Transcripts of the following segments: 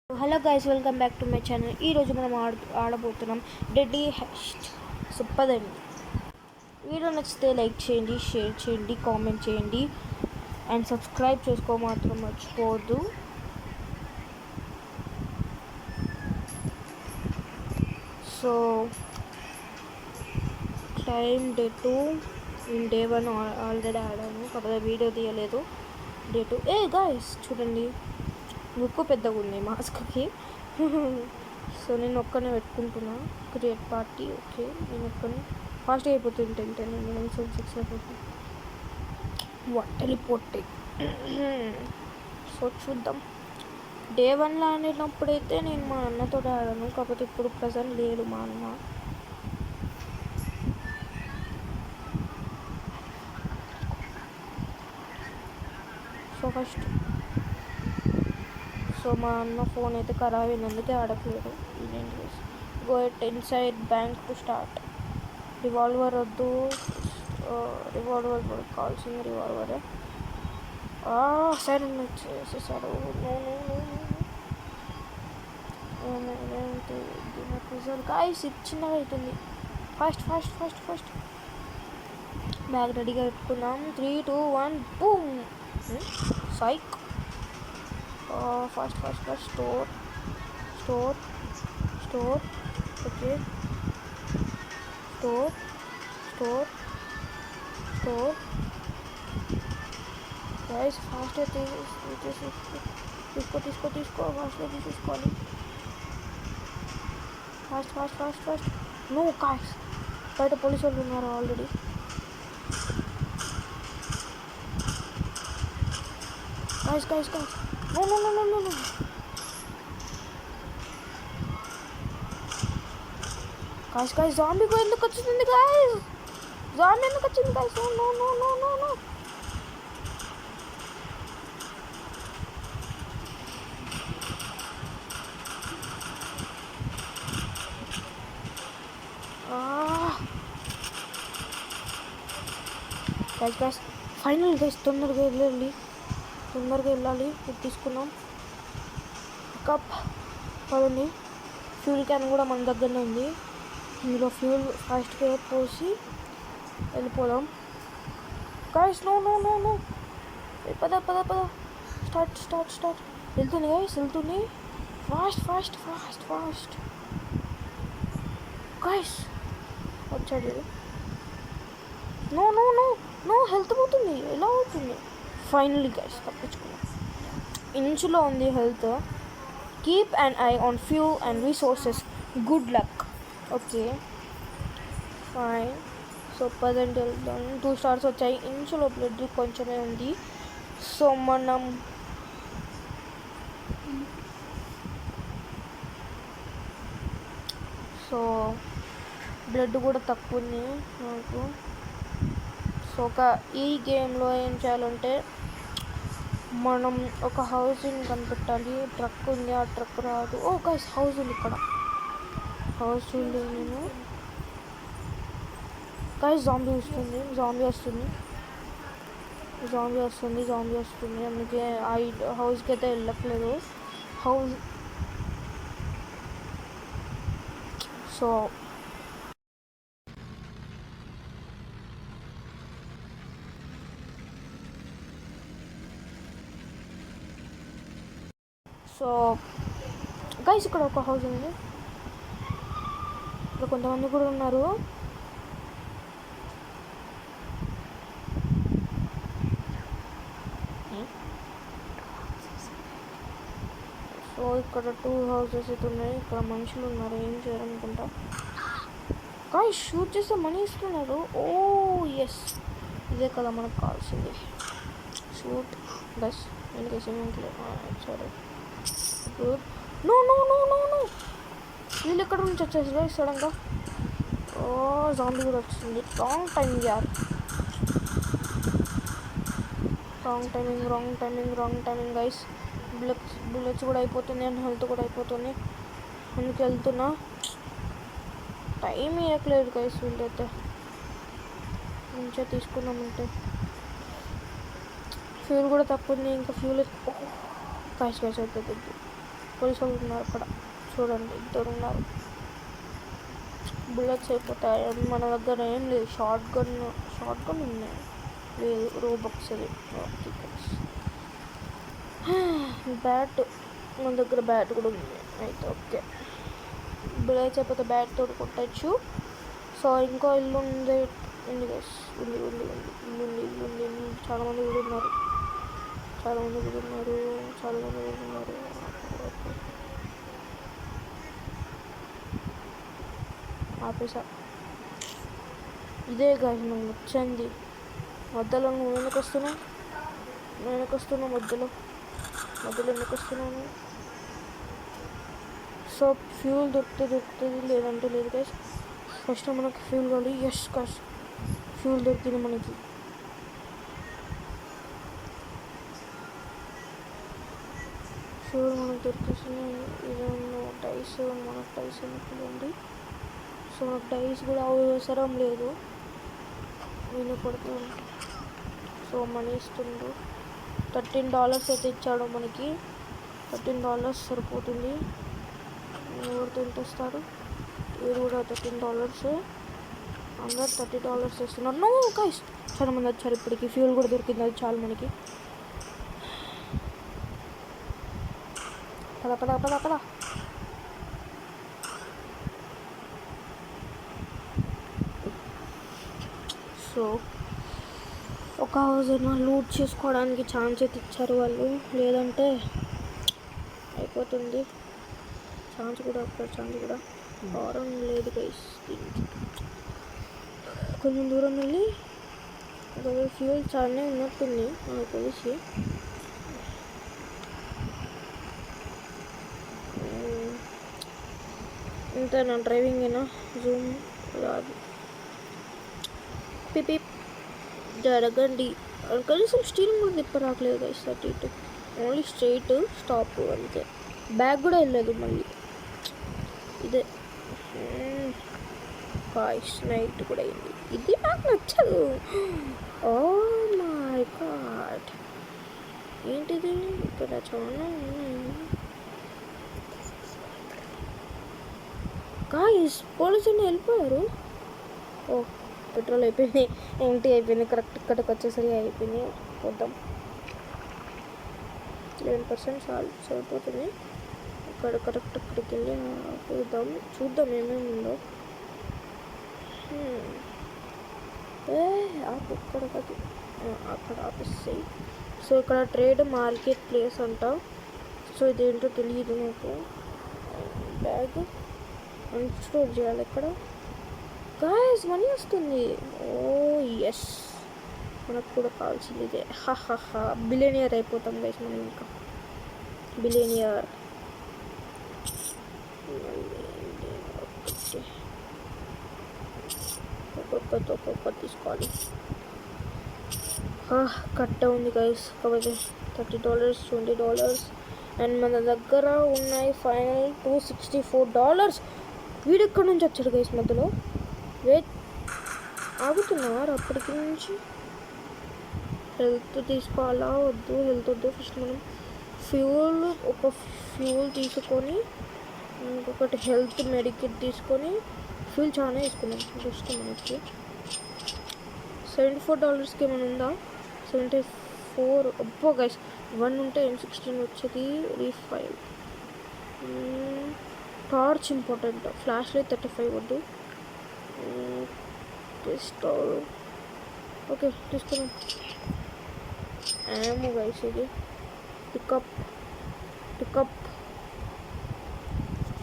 Hello guys, welcome back to my channel. ఈరోజు మనం ఆడబోతున్నాం deadly heist. సూపర్దండి. Video నచ్చితే like చేయండి, షేర్ చేయండి, కామెంట్ చేయండి అండ్ సబ్స్క్రైబ్ చేసుకో మాత్రం మర్చిపోవద్దు. సో టైం డే 2 నేను డే 1 ఆల్రెడీ ఆడాను, కాకపోతే వీడియో తీయలేదు. డే 2 గైస్ చూడండి, ముక్కు పెద్దగా ఉంది మాస్క్కి. సో నేను ఒక్కనే పెట్టుకుంటున్నా. Create party. ఓకే, నేను ఒక్కనే ఫాస్ట్గా అయిపోతుంది. 10 మినిట్స్ 6 అయిపోతుంది. టెలిపోర్ట్. సో చూద్దాం. డే 1లో ఆడినప్పుడైతే నేను మా అన్నతో ఆడాను, కాకపోతే ఇప్పుడు ప్రజెంట్ లేడు మా అన్న. సో మా అన్న ఫోన్ అయితే ఖరాబ్ అయింది, అందుకే ఆడట్లేదు. Go at inside bank to start. Revolver వద్దు, రివాల్వర్ కూడా కావాల్సింది. రివాల్వరే. సరే వచ్చేసేసాడు. గాయస్ ఇది చిన్నగా అవుతుంది. Fast fast fast fast. Bag రెడీగా పెట్టుకున్నాం. 3, 2, 1 boom. Psych. Fast fast fast. Store. Okay, store. Guys ఫాస్ట్గా తీసుకో ఫాస్ట్గా తీసుకోవాలి. ఫాస్ట్. నో గాయ్స్, బయట పోలీసు వాళ్ళు ఉన్నారు already. Guys no. Guys zombie ఎందుకు వచ్చింది guys? No. Guys final guys, తొందరగా వెళ్ళాలి. ఇది తీసుకున్నాం. కప్ పదండి. ఫ్యూల్ క్యాన్ కూడా మన దగ్గరనే ఉంది. ఇందులో ఫ్యూల్ ఫాస్ట్గా పోసి వెళ్ళిపోదాం. Guys no. పద. స్టార్ట్. వెళ్తుంది గాయ్స్, వెళ్తుంది. ఫాస్ట్. గాయ్స్ వచ్చాడు. నో హెల్త్ పోతుంది. ఎలా అవుతుంది? ఫైనలీ గైస్ తప్పించుకున్నాం. ఇంచులో ఉంది health. Keep an eye on fuel and resources. Good luck. Okay fine. So present వెళ్దాం. 2 స్టార్స్ వచ్చాయి. ఇంచులో బ్లడ్ కొంచెమే ఉంది. సో మనం బ్లడ్ కూడా తక్కువ ఉంది నాకు. సో ఈ గేమ్లో ఏం చేయాలంటే మనం ఒక హౌస్ని కనిపెట్టాలి. ట్రక్ ఉంది, ఆ ట్రక్ రాదు. గైస్ హౌస్ ఉంది ఇక్కడ. హౌస్ ఉంది. నేను గైస్ జాంబీ వస్తుంది. అందుకే ఆ హౌస్కి అయితే వెళ్ళట్లేదు. సో గైస్ ఇక్కడ ఒక హౌస్ ఉంది. ఇక్కడ కొంతమంది కూడా ఉన్నారు. సో ఇక్కడ 2 హౌసెస్ అయితే ఉన్నాయి. ఇక్కడ మనుషులు ఉన్నారు, ఏం చేయాలనుకుంటా. గైస్ షూట్ చేస్తే మనీ ఇస్తున్నారు. ఎస్, ఇదే కదా మనకు కావాల్సింది. Shoot guys. సరే గుడ్. నో. వీళ్ళు ఎక్కడ నుంచి వచ్చేసి గైస్ సడన్గా. జాంబీ కూడా వచ్చింది. Wrong timing guys. బుల్లెట్స్ కూడా అయిపోతుంది అండ్ హెల్త్ కూడా అయిపోతుంది. అందుకు వెళ్తున్నా. టైం ఇవ్వట్లేదు గైస్. వీళ్ళైతే మంచిగా తీసుకున్నామంటే. ఫ్యూల్ కూడా తక్కువ ఉంది. ఇంకా ఫ్యూల్ గైస్ అయిపోతుంది. పోలీసు వాళ్ళు ఉన్నారు అక్కడ చూడండి, ఇద్దరు ఉన్నారు. బుల్లెట్స్ అయిపోతాయి. మన దగ్గర ఏం లేదు. షార్ట్ గన్ ఉన్నాయి, లేదు రోబాక్స్ అది. బ్యాట్, మన దగ్గర బ్యాట్ కూడా ఉంది. అయితే ఓకే, బుల్లెట్స్ అయిపోతే బ్యాట్ తోటి కొట్టచ్చు. సో ఇంకో ఇల్లు ఉంది గైస్, ఇల్లు చాలామంది కూడా ఉన్నారు. ఆపేసా. ఇదే గైస్ మనం వచ్చింది. మధ్యలో నువ్వు ఎందుకు వస్తున్నావు? మధ్యలో ఎందుకు వస్తున్నాను? సో ఫ్యూల్ దొరుకుతుంది, లేదంటే లేదు గైస్. ఫస్ట్ మనకి ఫ్యూల్ కావాలి. ఎస్ గైస్, ఫ్యూల్ దొరికింది మనకి. ఫ్యూల్ మనకు దొరికేసింది. ఇది డైస్, మనకు డైస్ ఎందుకుంది. సో మనకు డైస్ కూడా అవసరం లేదు, నేను కొడుతూ ఉంటాను. సో మనీ ఇస్తుండు. $13 అయితే ఇచ్చాడు మనకి. $13 సరిపోతుంది. ఎవరితో ఎంత ఇస్తాడు? ఇది కూడా $13. అందరు $30 ఇస్తున్నారు. నో గైస్, చాలా మంది వచ్చారు ఇప్పటికి. ఫ్యూల్ కూడా దొరికింది, అది చాలు మనకి. పద. సో ఒక హౌస్ అయినా లూట్ చేసుకోవడానికి ఛాన్స్ అయితే ఇచ్చారు వాళ్ళు, లేదంటే అయిపోతుంది. ఛాన్స్ కూడా భారం లేదు గైస్. కొంచెం దూరం వెళ్ళి ఫ్యూల్ చాలానే ఉన్నట్టుంది నాకు తెలిసి. ఇంతేనా డ్రైవింగ్ అయినా? జూమ్ రాదు. పిప్ జరగండి. కనీసం స్టీరింగ్ కూడా తిప్పరాకలేదు గైస్. 32 ఓన్లీ స్ట్రైట్ స్టాప్ అంతే. బ్యాగ్ కూడా వెళ్ళలేదు మళ్ళీ. ఇదే గాయ్స్, నైట్ కూడా అయింది. ఇది నాకు నచ్చదు. ఓ మై గాడ్, ఏంటిది? ఇక్కడ చాలా ఉన్నాయి గాయ్స్. పోలీసులు వెళ్ళిపోయారు. ఓ పెట్రోల్ అయిపోయింది, ఏంటి అయిపోయింది. కరెక్ట్ ఇక్కడికి వచ్చేసరికి అయిపోయింది. పోద్దాం. 11% సరిపోతుంది. కరెక్ట్ ఇక్కడికి వెళ్ళి పోద్దాం, చూద్దాం ఏమేమి ఉందో. అక్కడ ఆపేస్తాయి. సో ఇక్కడ ట్రేడ్ మార్కెట్ ప్లేస్ అంట. సో ఇదేంటో తెలియదు నాకు. బ్యాగ్ అన్స్టోర్ చేయాలి ఇక్కడ. గాయస్ మనీ వస్తుంది. ఓ ఎస్, మనకు కూడా కావాల్సింది ఇదే. బిలియనియర్ అయిపోతాం గైస్ మనం. ఇంకా బిలియనియర్. ఒక్కొక్కటి తీసుకోవాలి. కట్ట ఉంది గైస్, కాబట్టి $30, $20. అండ్ మన దగ్గర ఉన్నాయి ఫైనల్ $264. వీడు ఎక్కడి నుంచి వచ్చాడు గైస్ మధ్యలో? వెయిట్, ఆగుతున్నారు అప్పటికి నుంచి. హెల్త్ తీసుకోవాలా వద్దు? హెల్త్ వద్దు. ఫస్ట్ మనం ఫ్యూల్ తీసుకొని, ఇంకొకటి హెల్త్ మెడికేట్ తీసుకొని, ఫ్యూల్ చాలా తీసుకున్నాం. జస్ట్ మనకి $74 ఏమైనా ఉందా? 74. అబ్బో గైస్, 1 ఉంటే M16 వచ్చేది. Refill. Torch important. Flash light 35 వద్దు. పిస్టల్ ఓకే తీసుకున్నాం. ఏమో గైస్, ఇది పికప్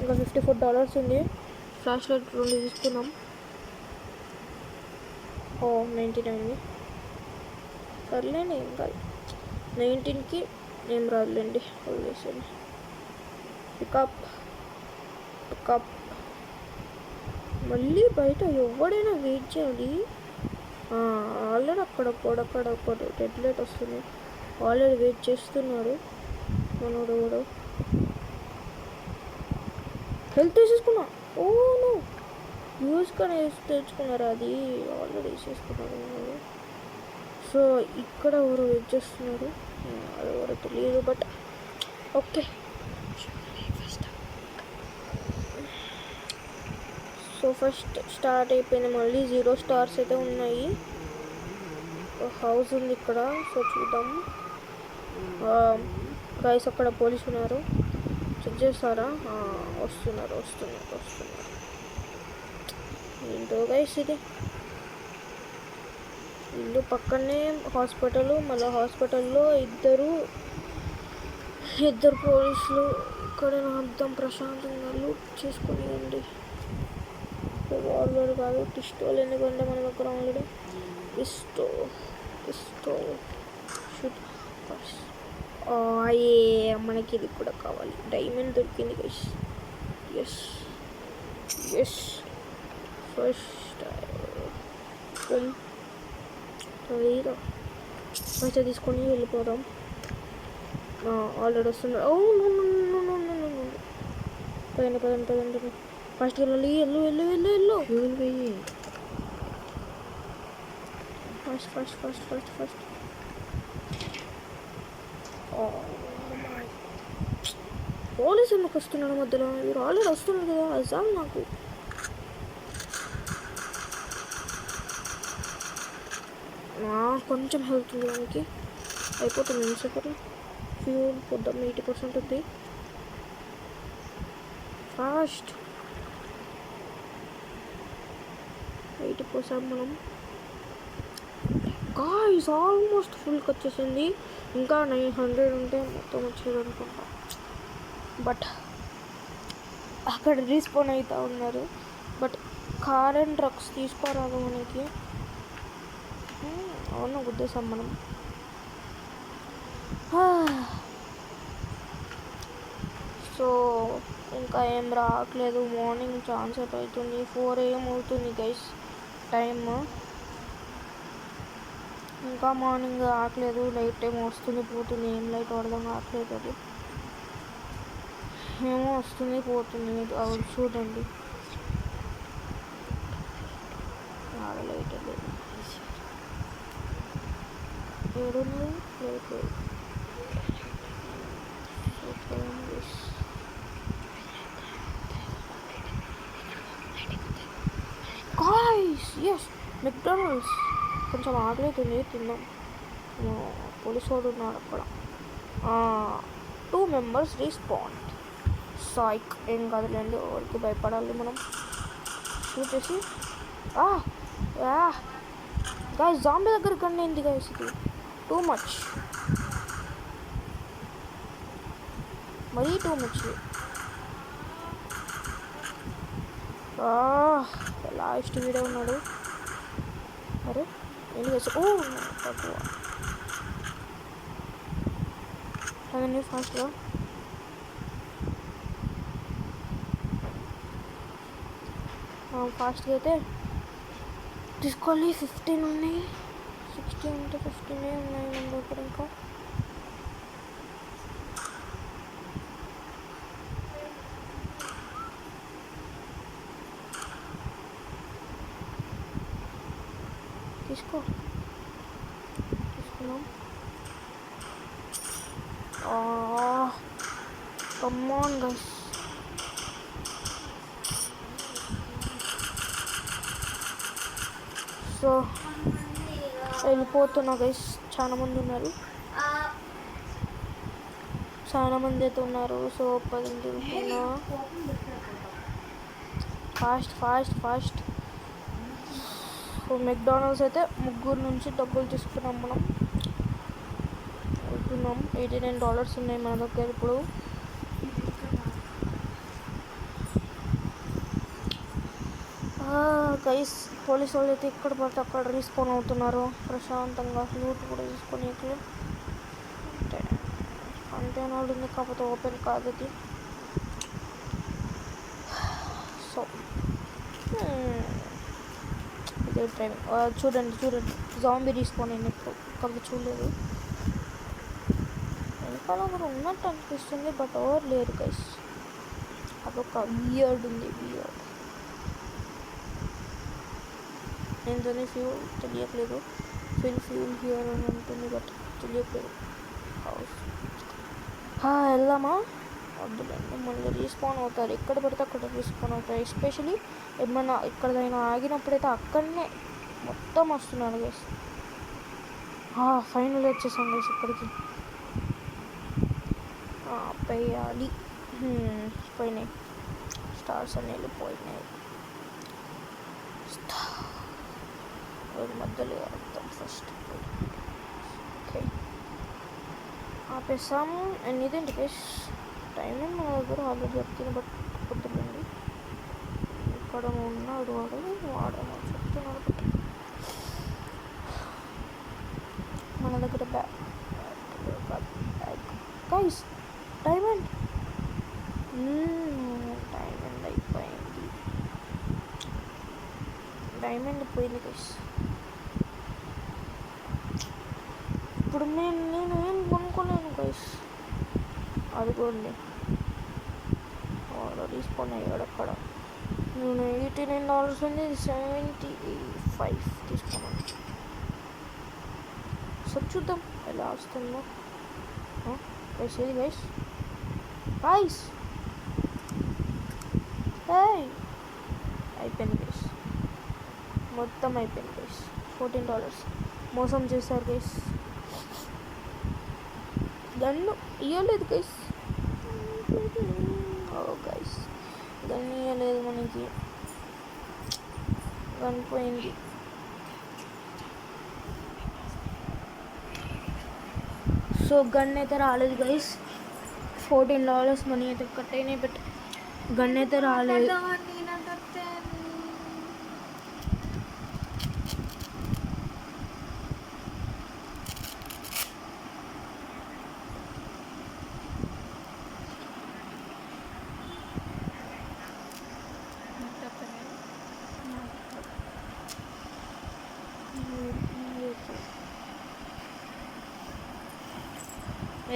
ఇంకా $54 ఉంది. ఫ్లాష్ లైట్ 2 తీసుకున్నాం. 99. సర్లేండి, ఏం కాదు. 19కి ఏం రాదులేండి, వదిలేసాను. పికప్ మళ్ళీ బయట ఎవడైనా వెయిట్ చేయాలి. ఆల్రెడీ అక్కడ ఒక రెడ్ లైట్ వస్తుంది. ఆల్రెడీ వెయిట్ చేస్తున్నారు మనోడు. ఎవడో హెల్త్ వేసేసుకున్నా. ఓ నో, యూస్గానే తెచ్చుకున్నారు. అది ఆల్రెడీ వేసేసుకున్నారు. సో ఇక్కడ ఎవరు వెయిట్ చేస్తున్నారు, అది ఎవరో తెలియదు. But okay, so first start అయిపోయింది, మళ్ళీ 0 స్టార్స్ అయితే ఉన్నాయి. హౌస్ ఉంది ఇక్కడ, సో చూద్దాం. గైస్ అక్కడ పోలీసు ఉన్నారు, చెక్ చేస్తారా? వస్తున్నారు. ఏంటో గైస్ ఇది, ఇల్లు పక్కనే హాస్పిటల్, మళ్ళీ హాస్పిటల్లో ఇద్దరు పోలీసులు. ఇక్కడ అర్థం ప్రశాంతంగా లూట్ చేసుకునివ్వండి. రివాల్వర్ కాదు, పిస్టోల్. ఎందుకంటే మన దగ్గర ఆల్రెడీ పిస్టోల్ షూట్. అయ్యే, మనకి ఇది కూడా కావాలి. డైమండ్ దొరికింది గైస్. ఎస్ ఫస్ట్ ఫస్ట్ తీసుకొని వెళ్ళిపోదాం. ఆల్రెడీ వస్తున్నారు. పదండి. ఫస్ట్ వెళ్ళాలి. వెళ్ళు. ఫస్ట్. పోలీసు ఎందుకు వస్తున్నాడు మధ్యలో? మీరు ఆల్రెడీ వస్తున్నారు కదా, అజాల్ నాకు. కొంచెం హెల్త్ ఉంది దానికి, అయిపోతుంది నిమిషం. ఫ్యూల్ పొద్దాం, 80% ఉంది. ఫాస్ట్ 80% మనం. గాయ్స్ ఆల్మోస్ట్ ఫుల్కి వచ్చేసింది. ఇంకా 900 ఉంటే మొత్తం వచ్చేది అనుకుంటా. బట్ అక్కడ రీస్పాన్ అవుతూ ఉన్నారు. బట్ కార్ అండ్ ట్రక్స్ తీసుకోరాదు మనకి. అవును ఉద్దేశం మనం. సో ఇంకా ఏం రావట్లేదు. మార్నింగ్ ఛాన్స్ అవుతుంది, 4 AM అవుతుంది గైస్ టైమ్. ఇంకా మార్నింగ్ రావట్లేదు. లైట్ ఏమో వస్తుంది పోతుంది, ఏం లైట్ అర్థం కావట్లేదు. అది ఏమో వస్తుంది పోతుంది. అవి చూడండి, లైట్ లేదు. ఏడున్నది లైట్ లేదు. Guys yes, McDonald's. కొంచెం ఆకలితుంది, తిన్నాం. పోలీసు వాడు ఉన్నాడు అక్కడ. 2 members రీస్పాండ్. సైక్ ఏం కాదులేండి, ఎవరికి భయపడాలి మనం. షూట్ చేసి గాయ్స్ జాంబీ దగ్గర కన్నా ఏంది గాయ్స్, ఇది టూ మచ్, మరీ టూ మచ్. లాస్ట్ వీడియో ఉన్నాడు. అరే ఏం చేస్తా? తక్కువ అవన్నీ ఫాస్ట్గా. ఫాస్ట్గా అయితే తీసుకోవాలి. 15 ఉన్నాయి, 16 ఉంటే 15 ఉన్నాయి మన దగ్గర. ఇంకా తీసుకున్నాం. Come on guys. సో వెళ్ళిపోతున్నా గైస్. చాలా మంది ఉన్నారు, చాలా మంది అయితే ఉన్నారు. సో పదండి వెళ్తున్నా. ఫాస్ట్. మెక్డానల్డ్స్ అయితే 3 నుంచి డబ్బులు తీసుకున్నాం మనం. వెళ్తున్నాం. $89 ఉన్నాయి మన దగ్గర ఇప్పుడు. గైస్ పోలీసు వాళ్ళు అయితే ఇక్కడ పడితే అక్కడ రీస్పాన్ అవుతున్నారు. ప్రశాంతంగా లూట్ కూడా తీసుకొని కంటైనర్ ఉంది, కాకపోతే ఓపెన్ కాదు అది. సో ఇదే డ్రైవింగ్. చూడండి జాంబీ రీస్పాన్ అయినప్పుడు, కాకపోతే చూడలేదు. వెనకాల కూడా ఉన్నట్టు అనిపిస్తుంది, బట్ ఎవరు లేరు గైస్. అదొక వియర్డ్ ఉంది. ఏంటని ఫ్యూల్ తెలియట్లేదు. ఫ్యూల్ హియర్ అని ఉంటుంది, బట్ తెలియట్లేదు. వెళ్దామా? వద్దులేండి, మళ్ళీ రీస్పాన్ అవుతారు, ఎక్కడ పడితే అక్కడ రీస్పాన్ అవుతారు. ఎస్పెషలీ ఏమన్నా ఎక్కడైనా ఆగినప్పుడైతే అక్కడనే మొత్తం వస్తున్నాను గైస్. ఫైనల్ వచ్చేసాం గైస్ ఇక్కడికి. పోయాలి. పోయినాయి స్టార్స్ అని వెళ్ళిపోయినాయి. మధ్యలో అర్థం ఫస్ట్. ఓకే ఆపేసాము. అండ్ ఇదేంటి గైస్ టైమింగ్ మన దగ్గర ఆల్రెడీ చెప్తుంది, బట్ కొద్దిమంది ఇక్కడ ఉన్నాడు వాడేమో చెప్తున్నాడు. బట్ మన దగ్గర బ్యాగ్ గైస్ డైమండ్ అయిపోయింది. డైమండ్ పోయింది గైస్. ఇప్పుడు నేను ఏం కొనుక్కోలేను గైస్. అదిగోండి రీస్పాన్ అయ్యాడు అక్కడ. నేను $89 ఉంది, 75 తీసుకున్నాను. సో చూద్దాం ఎలా వస్తుందో గైస్. ఏది గైస్ అయిపోయింది గైస్, మొత్తం అయిపోయింది గైస్. $14 మోసం చేశారు గైస్. గన్ను ఇవ్వలేదు గైస్. గైస్ గన్ను ఇవ్వలేదు మనకి, గన్ పోయింది. సో గన్ అయితే రాలేదు గైస్. $14 మనీ అయితే కట్ అయినాయి, బట్ గన్ అయితే రాలేదు.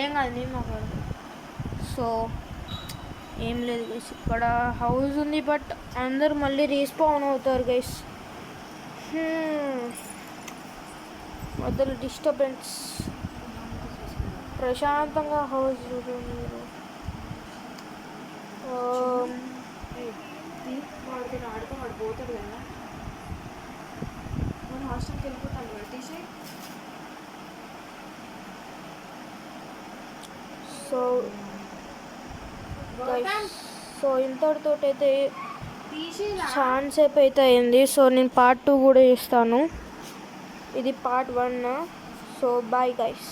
ఏం కాదు, నేను మాట్లాడదు. సో ఏం లేదు గైస్, ఇక్కడ హౌస్ ఉంది, బట్ అందరు మళ్ళీ రీస్పాన్ అవుతారు గైస్. మధ్యలో డిస్టర్బెన్స్. ప్రశాంతంగా హౌస్ చూడు మీరు. వాడు పోతాడు కదా, మన హాస్టల్కి వెళ్ళిపోతాను కదా టీషర్ట్. సో ఇంతటితో అయితే చాలా సేపు అయితే అయింది. సో నేను పార్ట్ 2 కూడా ఇస్తాను. ఇది పార్ట్ 1. So bye guys.